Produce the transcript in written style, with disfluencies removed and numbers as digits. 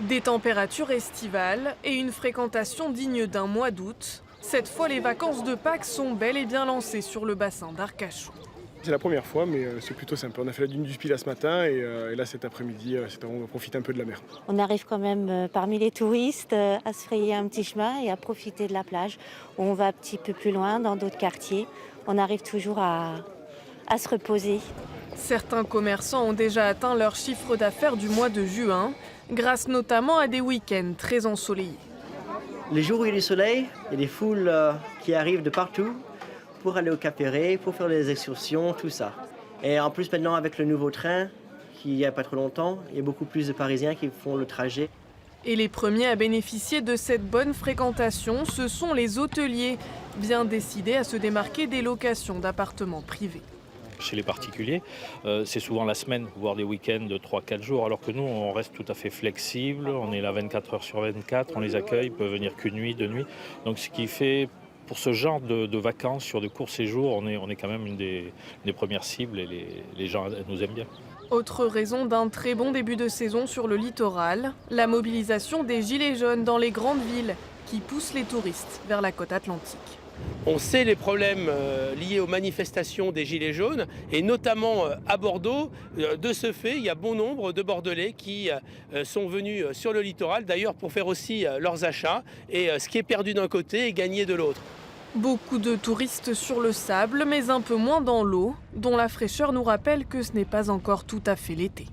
Des températures estivales et une fréquentation digne d'un mois d'août. Cette fois, les vacances de Pâques sont bel et bien lancées sur le bassin d'Arcachon. C'est la première fois, mais c'est plutôt sympa. On a fait la dune du Spi là ce matin et là cet après-midi, on va profiter un peu de la mer. On arrive quand même parmi les touristes à se frayer un petit chemin et à profiter de la plage. On va un petit peu plus loin dans d'autres quartiers. On arrive toujours à se reposer. Certains commerçants ont déjà atteint leur chiffre d'affaires du mois de juin, grâce notamment à des week-ends très ensoleillés. Les jours où il y a du soleil, il y a des foules qui arrivent de partout pour aller au Cap Ferret, pour faire des excursions, tout ça. Et en plus maintenant avec le nouveau train, qui n'y a pas trop longtemps, il y a beaucoup plus de Parisiens qui font le trajet. Et les premiers à bénéficier de cette bonne fréquentation, ce sont les hôteliers, bien décidés à se démarquer des locations d'appartements privés. Chez les particuliers, c'est souvent la semaine, voire des week-ends de 3-4 jours, alors que nous, on reste tout à fait flexible, on est là 24 heures sur 24, on les accueille, ils peuvent venir qu'une nuit, 2 nuits. Donc ce qui fait, pour ce genre de vacances sur de courts séjours, on est quand même une des premières cibles et les gens nous aiment bien. Autre raison d'un très bon début de saison sur le littoral, la mobilisation des gilets jaunes dans les grandes villes qui poussent les touristes vers la côte atlantique. On sait les problèmes liés aux manifestations des Gilets jaunes et notamment à Bordeaux. De ce fait, il y a bon nombre de Bordelais qui sont venus sur le littoral, d'ailleurs pour faire aussi leurs achats. Et ce qui est perdu d'un côté est gagné de l'autre. Beaucoup de touristes sur le sable, mais un peu moins dans l'eau, dont la fraîcheur nous rappelle que ce n'est pas encore tout à fait l'été.